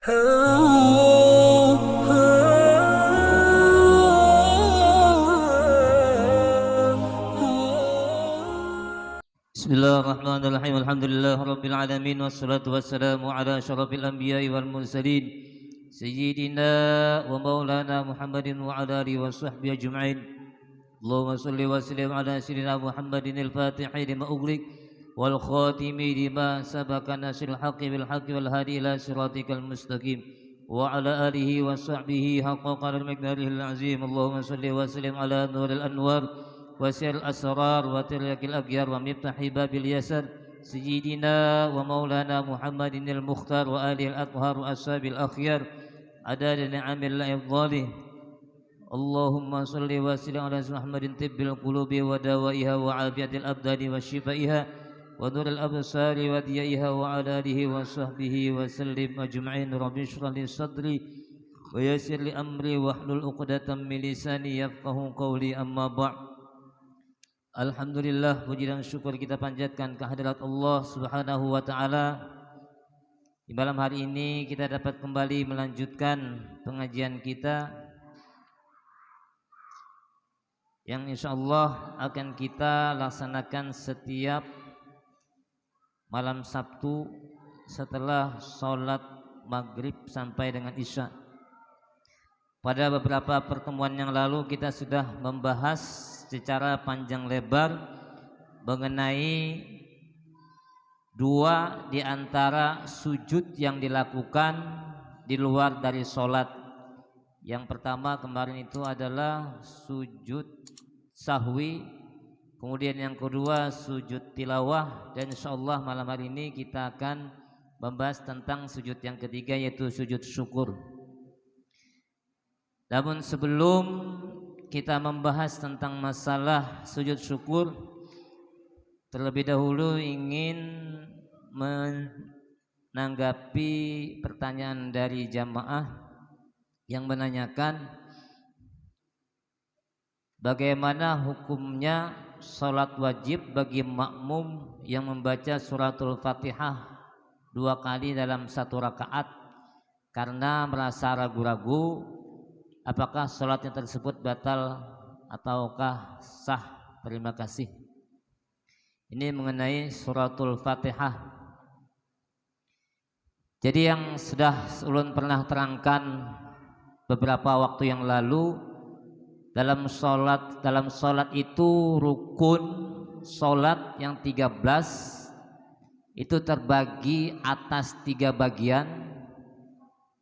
Bismillahirrahmanirrahim. Alhamdulillahirabbil alamin wassalatu wassalamu ala asyrafil anbiya'i wal mursalin sayyidina wa maulana Muhammadin wa ala alihi washabbihi ajma'in. Allahumma shalli wa sallim ala sayyidina Muhammadin al-fatihi lima ughliq wal khatimi lima sabaqa nasril haqqi bil haqqi wal hadi ila siratikal mustaqim wa ala alihi washabbihi haqqa qadri miqdarihil azim. Allahumma shalli wa sallim ala nuril anwar وسر الأسرار وترك الأغيار ومفتاح باب اليسر سيدنا ومولانا محمد المختار وآله الأطهار وأصحاب الأخيار عدد نعم الله الظالم. اللهم صل وسلم على محمد طب القلوب ودوائها وعافية الأبدان وشفائها ونور الأبصار وديائها وعلى آله وصحبه وسلم أجمعين. رب اشرح لي صدري ويسر لي أمري واحلل عقدة من لساني يفقهوا قولي. أما بعد. Alhamdulillah, puji dan syukur kita panjatkan kehadirat Allah Subhanahu wa taala. Di malam hari ini kita dapat kembali melanjutkan pengajian kita yang insyaallah akan kita laksanakan setiap malam Sabtu setelah sholat maghrib sampai dengan isya. Pada beberapa pertemuan yang lalu kita sudah membahas secara panjang lebar mengenai dua di antara sujud yang dilakukan di luar dari sholat. Yang pertama kemarin itu adalah sujud sahwi, kemudian yang kedua sujud tilawah, dan insyaallah malam hari ini kita akan membahas tentang sujud yang ketiga yaitu sujud syukur. Namun sebelum kita membahas tentang masalah sujud syukur, terlebih dahulu ingin menanggapi pertanyaan dari jamaah yang menanyakan bagaimana hukumnya sholat wajib bagi makmum yang membaca suratul Fatihah 2 kali dalam 1 rakaat karena merasa ragu-ragu apakah sholatnya tersebut batal ataukah sah. Terima kasih. Ini mengenai suratul Fatihah. Jadi yang sudah ulun pernah terangkan beberapa waktu yang lalu, dalam sholat itu rukun sholat yang 13 itu terbagi atas 3 bagian.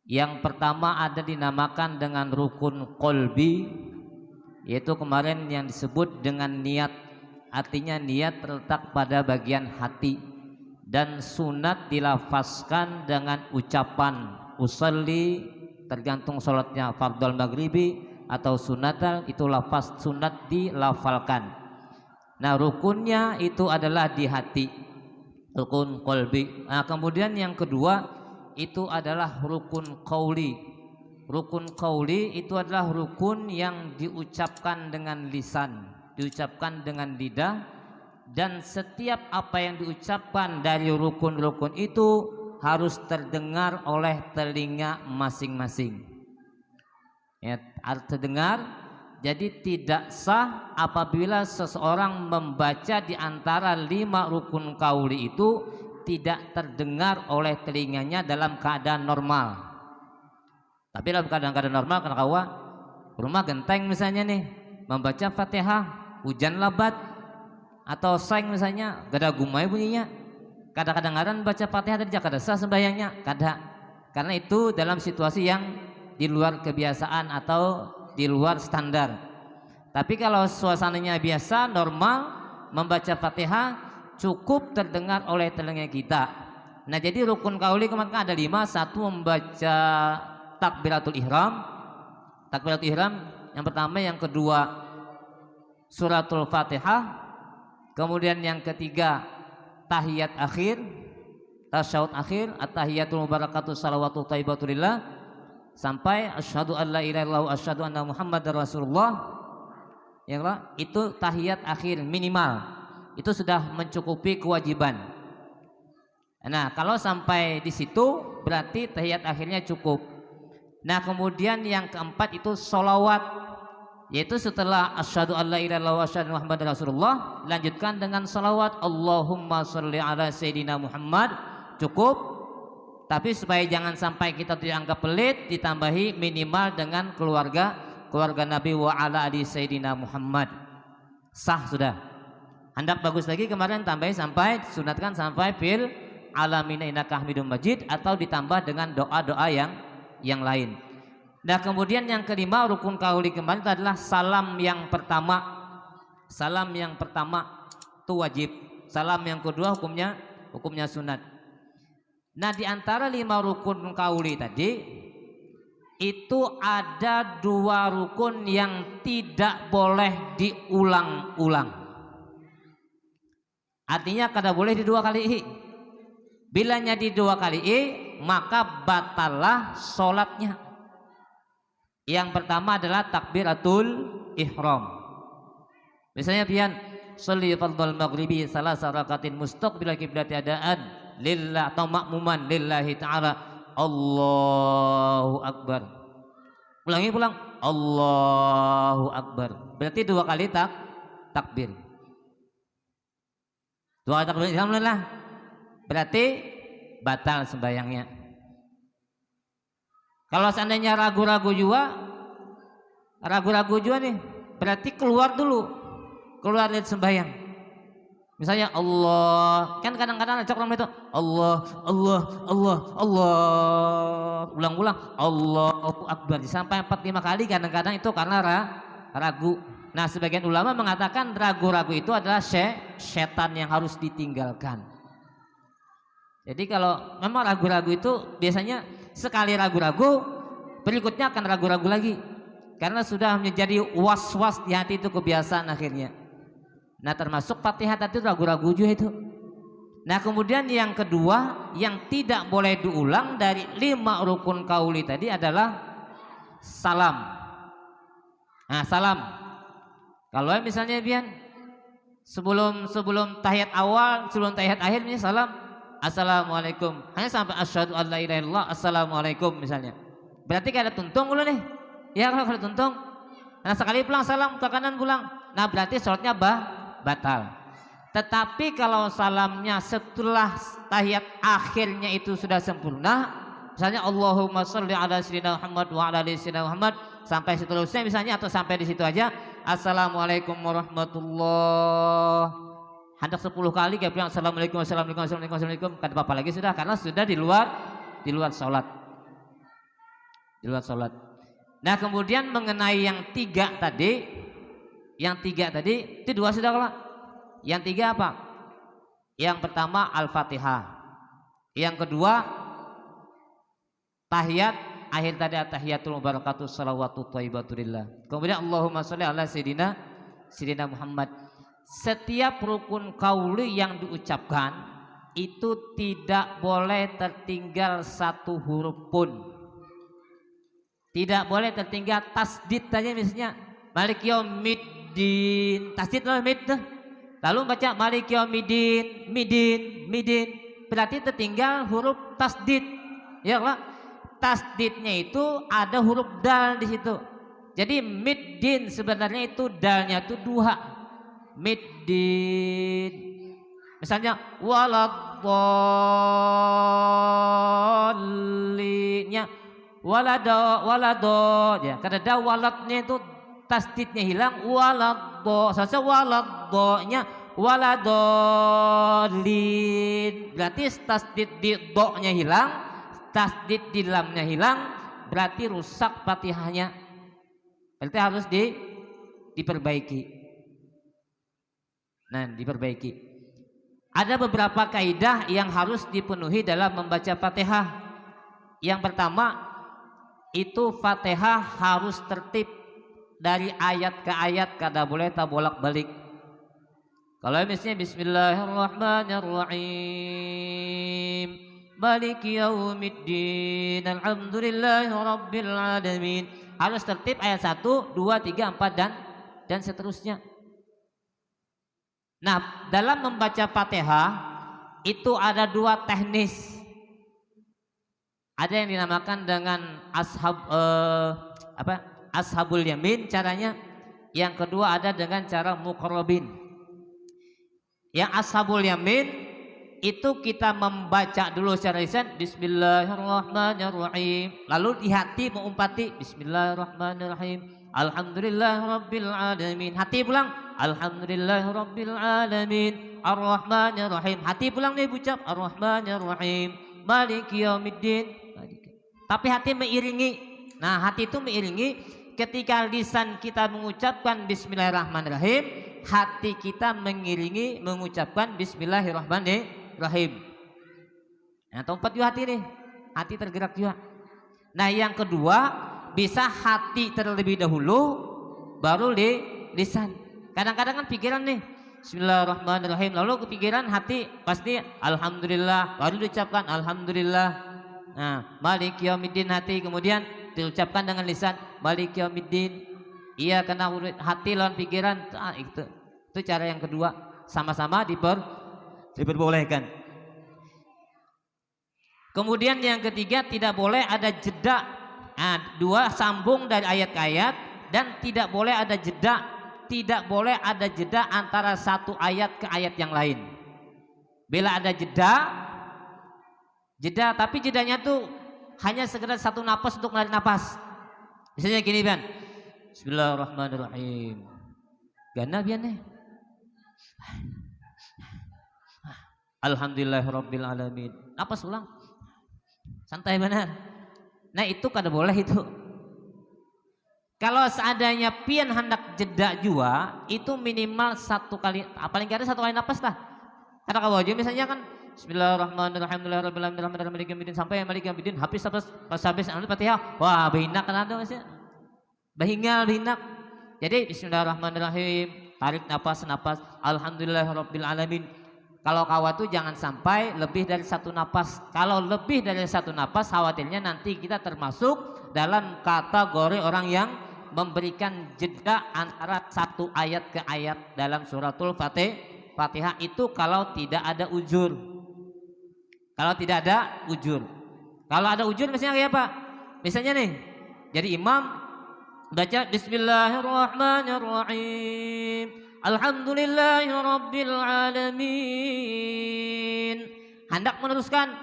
Yang pertama ada dinamakan dengan rukun qalbi, yaitu kemarin yang disebut dengan niat. Artinya niat terletak pada bagian hati, dan sunat dilafazkan dengan ucapan usalli, tergantung sholatnya fardhol maghribi atau sunatal, itu lafaz sunat dilafalkan. Nah rukunnya itu adalah di hati, rukun qalbi. Nah kemudian yang kedua itu adalah rukun qauli. Rukun qauli itu adalah rukun yang diucapkan dengan lisan, diucapkan dengan lidah, dan setiap apa yang diucapkan dari rukun-rukun itu harus terdengar oleh telinga masing-masing. Ya, harus terdengar. Jadi tidak sah apabila seseorang membaca di antara 5 rukun qauli itu tidak terdengar oleh telinganya dalam keadaan normal. Tapi dalam keadaan normal, karena kawa rumah genteng misalnya nih, membaca Fatihah hujan lebat atau seng misalnya, gada gumai bunyinya, kadang-kadang baca Fatihah dari kada sah sembahyangnya, kada. Karena itu dalam situasi yang di luar kebiasaan atau di luar standar. Tapi kalau suasananya biasa normal, membaca Fatihah cukup terdengar oleh telinga kita. Nah jadi rukun qauli kemarin ada 5. 1 membaca takbiratul ihram. Takbiratul ihram yang pertama, yang kedua suratul Fatihah, kemudian yang ketiga tahiyat akhir, tasyahud akhir, at-tahiyatul mubarakatuh salawatu thayyibatulillah, sampai asyhadu an la ilaha illallah asyhadu anna muhammadar rasulullah. Itu tahiyat akhir minimal. Itu sudah mencukupi kewajiban. Nah, kalau sampai di situ berarti tahiyat akhirnya cukup. Nah kemudian yang keempat itu sholawat, yaitu setelah asyhadu alla ilaha illallah wa asyhadu anna muhammadar rasulullah, lanjutkan dengan sholawat Allahumma sholli ala sayyidina Muhammad, cukup. Tapi supaya jangan sampai kita dianggap pelit, ditambahi minimal dengan keluarga Nabi wa ala ali sayyidina Muhammad, sah sudah. Hendak bagus lagi kemarin tambahin sampai sunatkan sampai fil alamina innaka hamidum majid, atau ditambah dengan doa-doa yang lain. Nah kemudian yang kelima rukun kauli kemarin itu adalah salam yang pertama. Salam yang pertama itu wajib. Salam yang kedua hukumnya sunat. Nah di antara 5 rukun kauli tadi itu ada 2 rukun yang tidak boleh diulang-ulang. Artinya kada boleh di 2 kali. Bilanya di 2 kali maka batalah sholatnya. Yang pertama adalah takbiratul ihram. Misalnya pian sholli fardhal maghribi salasa rakatin mustaqbilal qiblati adaan lillah atau makmuman lillahi ta'ala Allahu akbar. Pulang Allahu akbar. Berarti 2 kali takbir. 2 kali takbir alhamdulillah. Berarti batal sembahyangnya. Kalau seandainya ragu-ragu juga nih, berarti keluar dari sembahyang. Misalnya Allah, kan kadang-kadang ada orang itu Allah, ulang-ulang Allahu akbar sampai 4-5 kali, kadang-kadang itu karena ragu. Nah, sebagian ulama mengatakan ragu-ragu itu adalah setan yang harus ditinggalkan. Jadi kalau memang ragu-ragu itu biasanya sekali ragu-ragu berikutnya akan ragu-ragu lagi, karena sudah menjadi was-was di hati, itu kebiasaan akhirnya. Nah termasuk Fatihah tadi ragu-ragu juga itu. Nah kemudian yang kedua yang tidak boleh diulang dari 5 rukun kauli tadi adalah salam. Nah salam, kalau misalnya Bian sebelum tahiyat awal, sebelum tahiyat akhir ini salam assalamualaikum, hanya sampai asyhadu alla ilaha illallah assalamualaikum misalnya, berarti kada tuntung dulu nih ya. Kalau kada tuntung, nah sekali pulang salam ke kanan pulang, nah berarti sholatnya batal. Tetapi kalau salamnya setelah tahiyat akhirnya itu sudah sempurna, misalnya Allahumma sholli ala sayyidina Muhammad wa ala ali sayyidina Muhammad sampai seterusnya misalnya, atau sampai di situ aja assalamualaikum warahmatullahi, hendak 10 kali kayak bilang assalamualaikum assalamualaikum assalamualaikum assalamualaikum, kada apa-apa lagi sudah, karena sudah di luar sholat. Nah kemudian mengenai yang 3 tadi itu 2 sudah kalau. Yang 3 apa? Yang pertama Al-Fatihah, yang kedua tahiyat akhir tadi at-tahiyatul mubarakatuh shalawatu thayyibatulillah, kemudian Allahumma sholli ala sayyidina Muhammad. Setiap rukun kauli yang diucapkan itu tidak boleh tertinggal 1 huruf pun. Tidak boleh tertinggal tasdid tadi, misalnya Malik yaumiddin, tasdid loh mid tuh. Lalu baca Malik yaumiddin, midin, berarti tertinggal huruf tasdid. Ya Allah, tasdidnya itu ada huruf dal di situ. Jadi middin sebenarnya itu dalnya itu 2. Middin. Misalnya waladhdallinnya walado ya, karena waladnya itu tasdidnya hilang, waladdo saja waladdonya waladolin, berarti tasdid di do-nya hilang, tasdid di lamnya hilang, berarti rusak Fatihahnya, berarti harus diperbaiki. Nah diperbaiki. Ada beberapa kaidah yang harus dipenuhi dalam membaca Fatihah. Yang pertama itu Fatihah harus tertib dari ayat ke ayat, kada boleh tabolak-balik. Kalau misalnya Bismillahirrahmanirrahim Maliki yaumiddin Alhamdulillahi rabbil alamin, harus tertib ayat 1, 2, 3, 4 dan seterusnya. Nah dalam membaca Fatihah itu ada 2 teknis. Ada yang dinamakan dengan ashabul yamin caranya. Yang kedua ada dengan cara muqarrabin. Yang ashabul yamin itu kita membaca dulu secara lisan Bismillahirrahmanirrahim, lalu di hati mengumpati Bismillahirrahmanirrahim, Alhamdulillahirabbil alamin, hati pulang Alhamdulillahirabbil alamin, Arrahmanirrahim, hati pulang nih ucap Arrahmanirrahim, Maliki yaumiddin, tapi hati mengiringi. Nah, hati itu mengiringi ketika lisan kita mengucapkan Bismillahirrahmanirrahim, hati kita mengiringi mengucapkan Bismillahirrahmanirrahim. Nah, tempat juga hati nih, hati tergerak juga. Nah, yang kedua bisa hati terlebih dahulu, baru lisan. Kadang-kadang kan pikiran nih Bismillahirrahmanirrahim, lalu kepikiran hati pasti Alhamdulillah, baru diucapkan Alhamdulillah. Nah, Maliki yaumiddin hati, kemudian diucapkan dengan lisan Maliki yaumiddin. Iya, kena hati lawan pikiran. Itu cara yang kedua, sama-sama diperbolehkan. Kemudian yang ketiga, tidak boleh ada jeda. Nah, dua, sambung dari ayat ke ayat, dan tidak boleh ada jeda. Tidak boleh ada jeda antara satu ayat ke ayat yang lain. Bila ada jeda, tapi jedanya tuh hanya sekedar satu napas untuk menarik napas. Misalnya gini kan, Bismillahirrahmanirrahim. Gana biane. Alhamdulillahirabbil alamin. Napas ulang. Santai benar. Nah, itu kada boleh itu. Kalau seandainya pian hendak jeda jua, itu minimal satu kali, paling kira satu kali napas lah. Karena kalau aja misalnya kan Bismillahirrahmanirrahim, Maliki yaumiddin sampai Maliki yaumiddin, habis Fatihah. Wah, behinak kan ada masih. Bahingal. Jadi Bismillahirrahmanirrahim, tarik napas, Alhamdulillahirabbil alamin. Kalau kawat tuh jangan sampai lebih dari satu napas. Kalau lebih dari satu napas, khawatirnya nanti kita termasuk dalam kategori orang yang memberikan jeda antara satu ayat ke ayat dalam suratul Fatihah itu kalau tidak ada ujur. Kalau tidak ada ujur. Kalau ada ujur misalnya kayak apa? Misalnya nih, jadi imam baca Bismillahirrahmanirrahim, Alhamdulillahirabbil alamin. Hendak meneruskan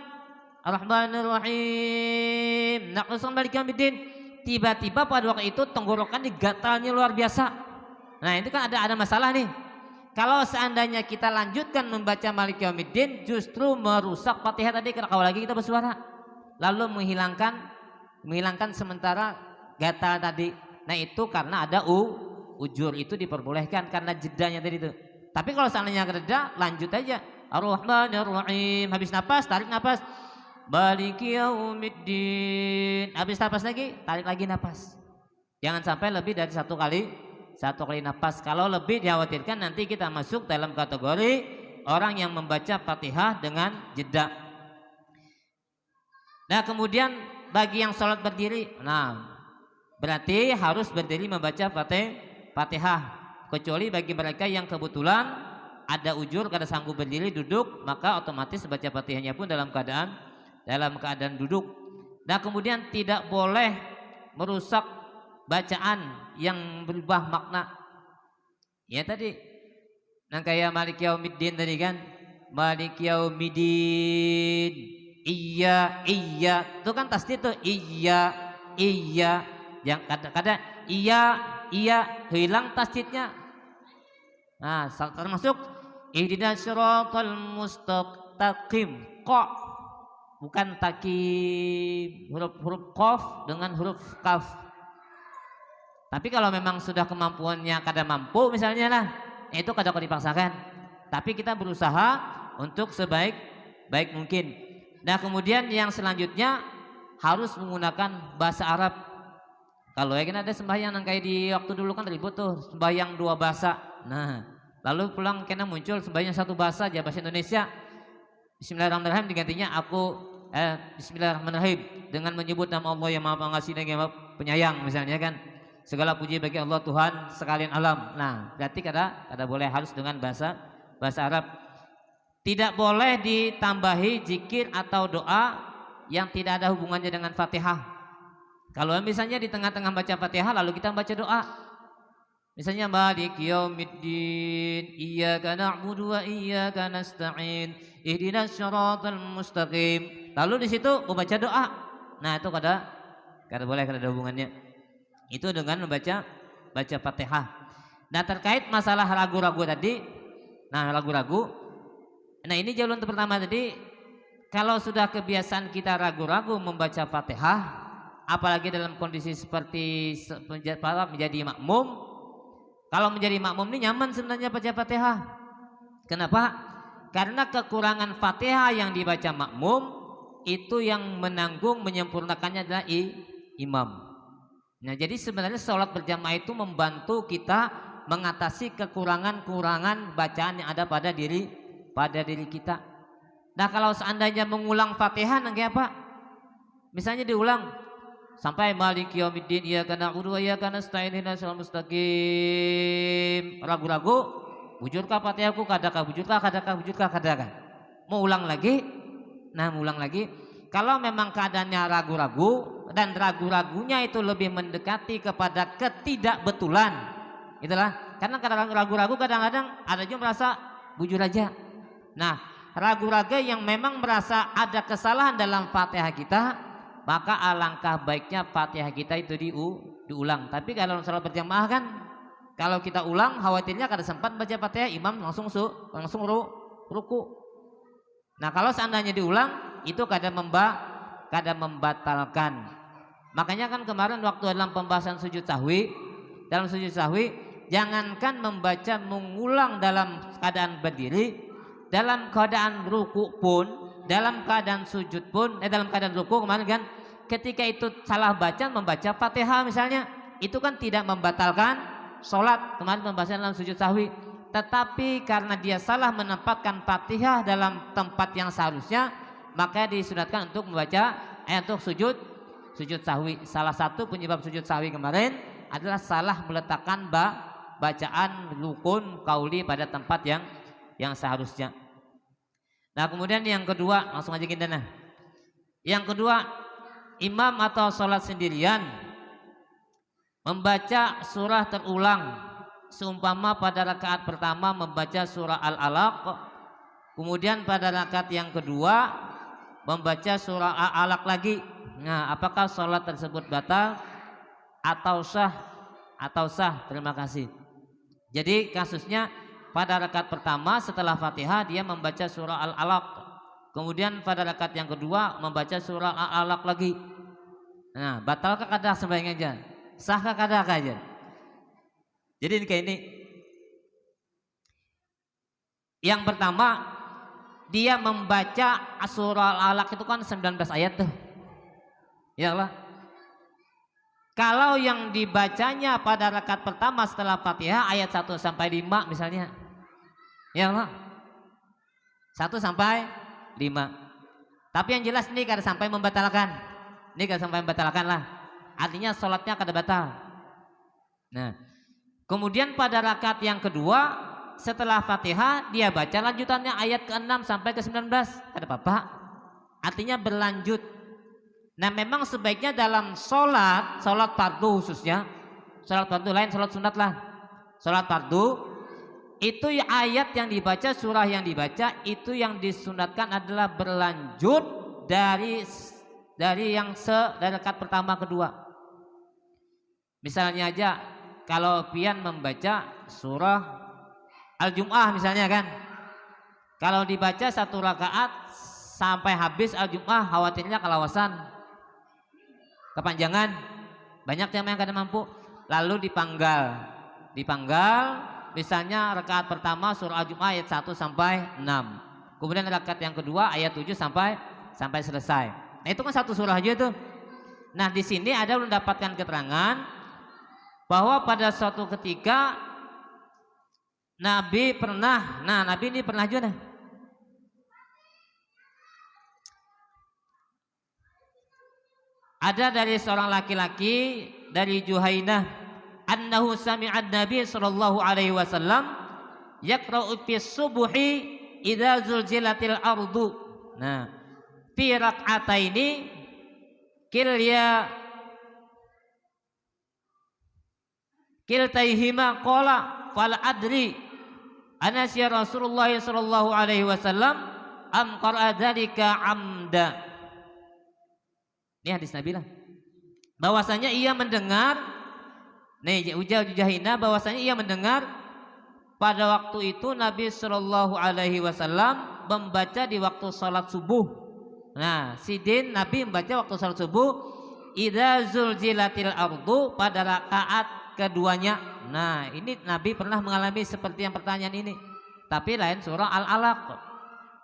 Ar-Rahmanir-Rahim, naqsam Maliki yaumiddin. Tiba-tiba pada waktu itu tenggorokan digatalnya luar biasa. Nah, itu kan ada masalah nih. Kalau seandainya kita lanjutkan membaca Maliki yaumiddin, justru merusak Fatihah tadi, kalau lagi kita bersuara, lalu menghilangkan sementara gatal tadi. Nah, itu karena ada ujur, itu diperbolehkan karena jedanya tadi itu. Tapi kalau seandainya reda, lanjut aja Ar-Rahmanir-Rahim, habis napas tarik napas Maliki yaumiddin, habis napas lagi tarik lagi napas. Jangan sampai lebih dari satu kali napas. Kalau lebih dikhawatirkan nanti kita masuk dalam kategori orang yang membaca Fatihah dengan jeda. Nah, kemudian bagi yang sholat berdiri, nah berarti harus berdiri membaca Fatihah. Kecuali bagi mereka yang kebetulan ada ujur kada sanggup berdiri duduk, maka otomatis baca Fatihahnya pun dalam keadaan duduk. Nah, kemudian tidak boleh merusak bacaan yang berubah makna. Ya tadi, nah kayak Maliki yaumiddin tadi kan, Maliki yaumiddin, iya, itu kan tasdid tuh, iya, yang kadang-kadang iya hilang tasdidnya. Nah, termasuk ihdinas siratal mustaqim, kok bukan takim, huruf qaf dengan huruf kaf. Tapi kalau memang sudah kemampuannya kada mampu misalnya lah, itu kada dipaksakan. Tapi kita berusaha untuk sebaik mungkin. Nah, kemudian yang selanjutnya harus menggunakan bahasa Arab. Kalau ya kan ada sembahyang yang kayak di waktu dulu kan ribut tuh, sembahyang dua bahasa. Nah, lalu pulang kena muncul sembahyang satu bahasa aja, bahasa Indonesia. Bismillahirrahmanirrahim digantinya Bismillahirrahmanirrahim dengan menyebut nama Allah yang Maha Pengasih dan yang Maha Penyayang misalnya kan. Segala puji bagi Allah Tuhan sekalian alam. Nah, berarti kada boleh, harus dengan bahasa Arab. Tidak boleh ditambahi zikir atau doa yang tidak ada hubungannya dengan Fatihah. Kalau misalnya di tengah-tengah baca Fatihah lalu kita baca doa, misalnya Maliki yaumiddin, iyyaka na'budu wa iyyaka nasta'in, ihdinas syiratal mustaqim. Lalu di situ membaca doa. Nah, itu kada boleh, kada ada hubungannya. Itu dengan membaca Fatihah. Nah, terkait masalah ragu-ragu tadi, nah ini jawaban pertama tadi, kalau sudah kebiasaan kita ragu-ragu membaca Fatihah, apalagi dalam kondisi seperti menjadi makmum. Kalau menjadi makmum ini nyaman sebenarnya baca Fatihah. Kenapa? Karena kekurangan Fatihah yang dibaca makmum itu yang menanggung menyempurnakannya adalah imam. Nah, jadi sebenarnya sholat berjamaah itu membantu kita mengatasi kekurangan-kurangan bacaan yang ada pada diri kita. Nah, kalau seandainya mengulang Fatihah nanti apa? Misalnya diulang sampai Maliki yaumiddin, iyyaka na'budu wa iyyaka nasta'in, ihdinas siratal mustaqim. Ragu-ragu, bujurkah Fatihahku, kadakah bujurkah, kadakah. Mau ulang lagi? Nah, ulang lagi. Kalau memang keadaannya ragu-ragu dan ragu-ragunya itu lebih mendekati kepada ketidakbetulan, itulah. Karena kadang ragu-ragu kadang-kadang ada juga merasa bujur aja. Nah, ragu-ragu yang memang merasa ada kesalahan dalam Fatihah kita, maka alangkah baiknya Fatihah kita itu diulang. Tapi kalau salat berjamaah kan, kalau kita ulang khawatirnya kada sempat baca Fatihah, imam langsung ruku. Nah, kalau seandainya diulang itu kada membatalkan. Makanya kan kemarin waktu dalam pembahasan sujud sahwi, jangankan membaca mengulang dalam keadaan berdiri, dalam keadaan ruku pun, dalam keadaan sujud pun, dalam keadaan ruku kemarin kan, ketika itu salah baca membaca Fatihah misalnya, itu kan tidak membatalkan sholat. Kemarin pembahasan dalam sujud sahwi. Tetapi karena dia salah menempatkan Fatihah dalam tempat yang seharusnya, maka disunatkan untuk membaca untuk sujud sahwi. Salah satu penyebab sujud sahwi kemarin adalah salah meletakkan bacaan rukun qauli pada tempat yang seharusnya. Nah, kemudian yang kedua, langsung aja kita nah. Yang kedua, imam atau sholat sendirian membaca surah terulang. Seumpama pada rakaat pertama membaca surah Al-Alaq, kemudian pada rakaat yang kedua membaca surah Al-Alaq lagi. Nah, apakah sholat tersebut batal atau sah? Terima kasih. Jadi kasusnya pada rakaat pertama setelah Fatihah dia membaca surah Al-Alaq, kemudian pada rakaat yang kedua membaca surah Al-Alaq lagi. Nah, batalkah kada sembahyang aja? Sahkah kada aja? Jadi kayak ini. Yang pertama, dia membaca surah Al-Alaq itu kan 19 ayat tuh. Ya Allah. Kalau yang dibacanya pada rakaat pertama setelah Fatihah ayat 1 sampai 5 misalnya. Ya Allah. 1 sampai 5. Tapi yang jelas ini kada sampai membatalkan. Lah. Artinya sholatnya kada batal. Nah, kemudian pada rakaat yang kedua setelah Fatihah dia baca lanjutannya ayat ke-6 sampai ke-19. Kada apa-apa. Artinya berlanjut. Nah, memang sebaiknya dalam sholat fardu khususnya, sholat fardu lain sholat sunat lah. Sholat fardu itu ayat yang dibaca, surah yang dibaca itu yang disunatkan adalah berlanjut dari rakaat pertama kedua. Misalnya aja kalau pian membaca surah Al-Jum'ah misalnya kan, kalau dibaca satu rakaat sampai habis Al-Jum'ah khawatirnya kelawasan, kepanjangan, banyak yang kada mampu, lalu dipanggal misalnya rakaat pertama surah Al-Jum'ah ayat 1 sampai 6, kemudian rakaat yang kedua ayat 7 sampai selesai. Nah, itu kan satu surah aja tuh. Nah, di sini ada mendapatkan keterangan bahwa pada suatu ketika Nabi ini pernah juga ada dari seorang laki-laki dari Juhainah annahu sami'an Nabi sallallahu alaihi wasallam yaqra'u fi subuhi idza zulzilatil ardu. Nah, fi rak'ataini kiltaihima qala fal adri anasya Rasulullah sallallahu alaihi wasallam am qara'a dzalika amda. Ini hadis Nabi lah. Bahwasanya ia mendengar, nih ujar Jahina, bahwasanya ia mendengar pada waktu itu Nabi sallallahu alaihi wasallam membaca di waktu salat subuh. Nah, sidin Nabi membaca waktu salat subuh, idza zulzilatil ardu, pada rakaat keduanya. Nah, ini Nabi pernah mengalami seperti yang pertanyaan ini, tapi lain surah Al-Alaq,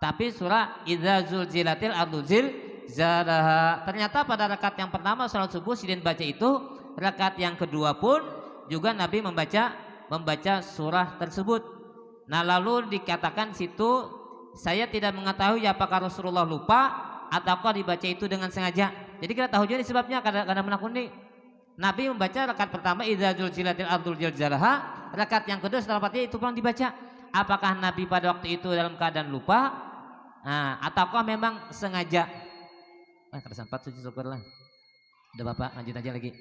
tapi surah idza zulzilatil ardu zilzalaha. Ternyata pada rakaat yang pertama salat subuh sidin baca itu, rakaat yang kedua pun juga Nabi membaca surah tersebut. Nah, lalu dikatakan situ, saya tidak mengetahui apakah Rasulullah lupa ataukah dibaca itu dengan sengaja. Jadi kita tahu juga sebabnya karena menakuni. Nabi membaca rakaat pertama idza zulzilatil ardu zilzalaha, rakaat yang kedua setelah Fatihah itu pulang dibaca. Apakah Nabi pada waktu itu dalam keadaan lupa, ataukah memang sengaja? Keresampat, suci syukurlah. Udah Bapak lanjut aja lagi.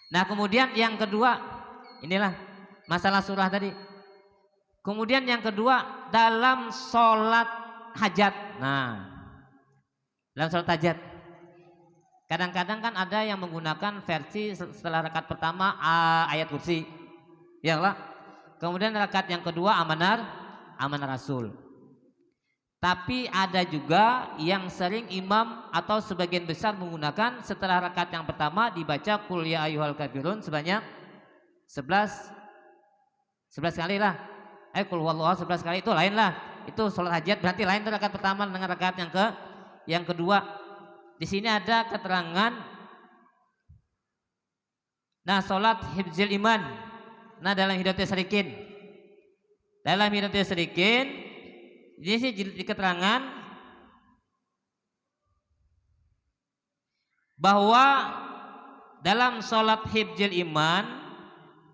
Nah, kemudian yang kedua, inilah masalah surah tadi. Kemudian yang kedua dalam sholat hajat. Nah, dalam sholat hajat kadang-kadang kan ada yang menggunakan versi setelah rakaat pertama ayat kursi, ya lah. Kemudian rakaat yang kedua amanah rasul. Tapi ada juga yang sering imam atau sebagian besar menggunakan setelah rakaat yang pertama dibaca qul ya ayyuhal kafirun sebanyak 11 kali lah. Qul huwallahu 11 kali itu lain lah. Itu sholat hajat berarti lain rakaat pertama dengan rakaat yang kedua. Di sini ada keterangan. Nah, sholat hifzil iman. Nah, dalam Hidayatus Shalikin. Dalam Hidayatus Shalikin ini sih di keterangan bahwa dalam sholat hifzil iman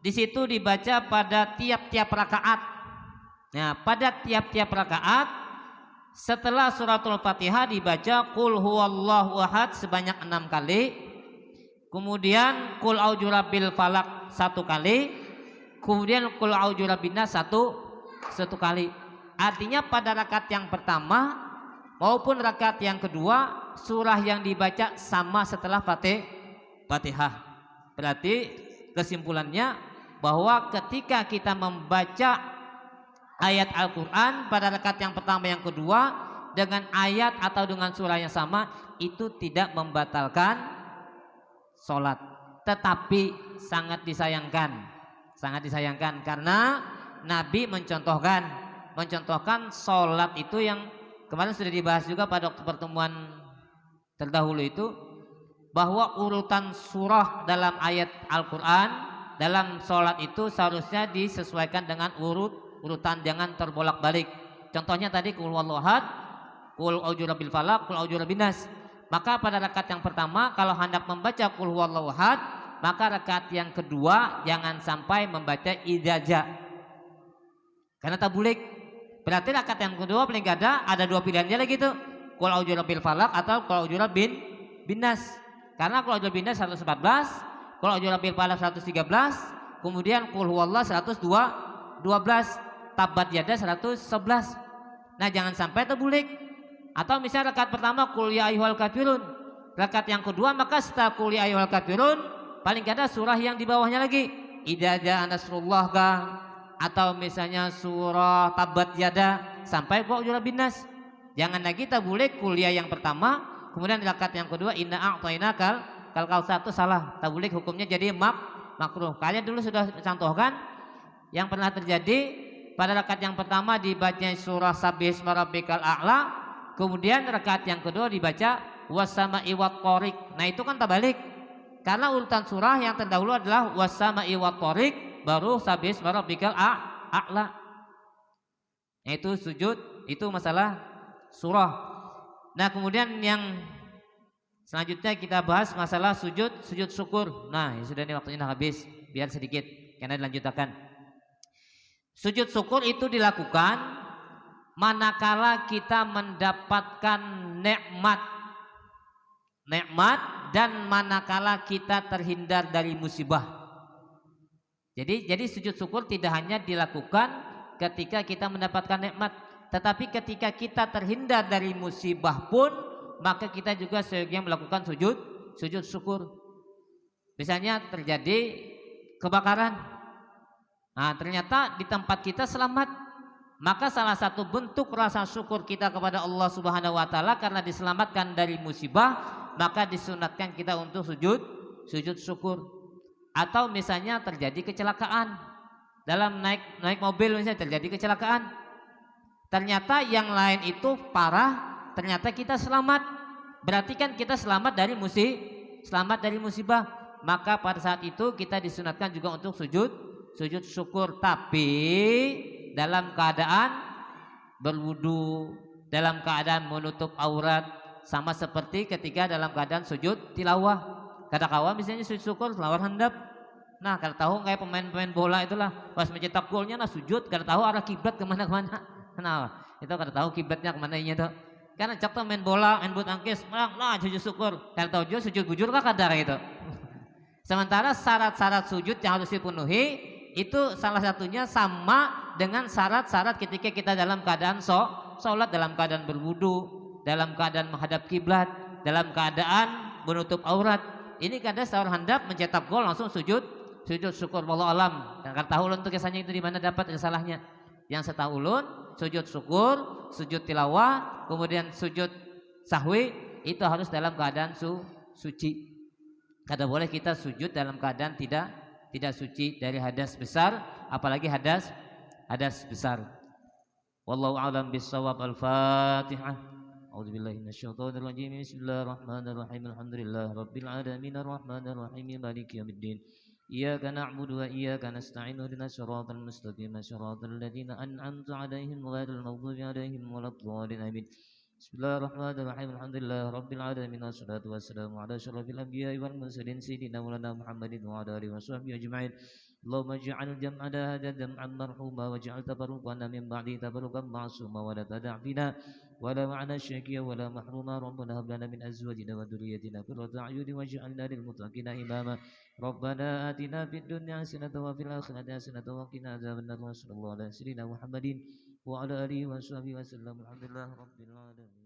di situ dibaca pada tiap-tiap rakaat. Nah, pada tiap-tiap rakaat setelah suratul Fatihah dibaca qul huwallahu ahad sebanyak 6 kali. Kemudian qul a'udzu birabbil falaq 1 kali. Kemudian qul a'udzu birabbin nas 1 kali. Artinya pada rakaat yang pertama maupun rakaat yang kedua surah yang dibaca sama setelah Fatihah. Berarti kesimpulannya bahwa ketika kita membaca ayat Al-Quran pada rakaat yang pertama yang kedua dengan ayat atau dengan surah yang sama, itu tidak membatalkan sholat. Tetapi sangat disayangkan karena Nabi mencontohkan sholat itu yang kemarin sudah dibahas juga pada waktu pertemuan terdahulu itu, bahwa urutan surah dalam ayat Al-Quran dalam sholat itu seharusnya disesuaikan dengan urutan, jangan terbolak-balik. Contohnya tadi qul huwallahu ahad, qul a'udzu birabbil falaq, qul a'udzu birabbin nas. Maka pada rakaat yang pertama kalau hendak membaca qul huwallahu ahad, maka rakaat yang kedua jangan sampai membaca idza, karena tabulik. Berarti rakaat yang kedua paling ada 2 pilihannya lagi tuh, qul a'udzu birabbil falaq atau qul a'udzu birabbin nas. Karena qul a'udzu birabbin nas 114, qul a'udzu birabbil falaq 113, kemudian qul huwallahu 112, tabat yada 111. Nah, jangan sampai terbulik. Atau misalnya rakaat pertama qul ya ayyuhal kafirun, rakaat yang kedua maka setelah qul ya ayyuhal kafirun paling ada surah yang di bawahnya lagi, idza jaa nasrullah kah, atau misalnya surah tabat yada sampai qul a'udzu birabbin nas. Jangan lagi tabulik qul ya yang pertama, kemudian rakaat yang kedua inna a'tainakal kautsar, itu salah. Tabulik hukumnya jadi makruh. Kalian dulu sudah contohkan yang pernah terjadi pada rakaat yang pertama dibaca surah sabbihisma rabbikal a'la, kemudian rakaat yang kedua dibaca was-sama'i wat-thariq. Nah, itu kan terbalik. Karena urutan surah yang terdahulu adalah was-sama'i wat-thariq, baru sabbihisma rabbikal a'la. Itu sujud, itu masalah surah. Nah, kemudian yang selanjutnya kita bahas masalah sujud syukur. Nah, ya sudah, ini waktunya habis, biar sedikit karena dilanjutkan. Sujud syukur itu dilakukan manakala kita mendapatkan nikmat dan manakala kita terhindar dari musibah. Jadi sujud syukur tidak hanya dilakukan ketika kita mendapatkan nikmat, tetapi ketika kita terhindar dari musibah pun maka kita juga seyogianya melakukan sujud syukur. Misalnya terjadi kebakaran, nah ternyata di tempat kita selamat, maka salah satu bentuk rasa syukur kita kepada Allah Subhanahu wa taala karena diselamatkan dari musibah, maka disunatkan kita untuk sujud syukur. Atau misalnya terjadi kecelakaan, dalam naik mobil misalnya terjadi kecelakaan, ternyata yang lain itu parah, ternyata kita selamat, berarti kan kita selamat dari musibah, maka pada saat itu kita disunatkan juga untuk sujud syukur, tapi dalam keadaan berwudu, dalam keadaan menutup aurat, sama seperti ketika dalam keadaan sujud tilawah. Kadang-kadang misalnya sujud syukur selawar handap. Nah, kalau tahu kayak pemain bola itulah, pas mencetak golnya nah sujud, kalau tahu arah kiblat kemana-kemana. Nah, itu kalau tahu kiblatnya kemana ini tuh. Karena cak tuh main bola, main bulu tangkis, nah sujud syukur. Kalau tahu juga sujud bujur kah kadar gitu. Sementara syarat-syarat sujud yang harus dipenuhi itu salah satunya sama dengan syarat-syarat ketika kita dalam keadaan sholat, dalam keadaan berwudu, dalam keadaan menghadap kiblat, dalam keadaan menutup aurat. Ini kadang seorang handap mencetak gol langsung sujud syukur, wallahu alam. Dan tahu ulun tuh kisahnya itu di mana dapat salahnya. Yang setahu ulun sujud syukur, sujud tilawah, kemudian sujud sahwi itu harus dalam keadaan suci. Kada boleh kita sujud dalam keadaan tidak suci dari hadas besar, apalagi hadas besar. Wallahu a'lam bissawab. Al-Fatihah. A'udzubillahi minasyaitonir rajim. Bismillahirrahmanirrahim. Alhamdulillahi rabbil alamin arrahmanir rahim maliki yaumiddin. Iyyaka na'budu wa iyyaka nasta'in. Ihdinas siratal mustaqim. Siratal ladzina an'amta 'alaihim ghairil maghdubi 'alaihim waladdallin. Amin. Bismillahirrahmanirrahim. Alhamdulillahi rabbil alamin wassalatu wassalamu ala asyrafil anbiya'i wal mursalin sayyidina maulana Muhammadin wa ala alihi washabbihi ajma'in. Allahumma ij'al jam'ana hadha jam'an marhuma waj'al tafarruqana min ba'di tafarruqan ma'suma wa la tada' fina wa la ma'ana syaqiya wa la mahruma. Rabbana hab lana min azwajina wa dhurriyyatina qurrata a'yunin waj'alna lil muttaqina imama. Rabbana atina fid dunya hasanatan wa fil akhirati hasanatan wa qina adzabannar. Sallallahu alaihi wa sallam Muhammadin wa ala alihi wa sahbihi wa sallam. Alhamdulillah rabbil alamin.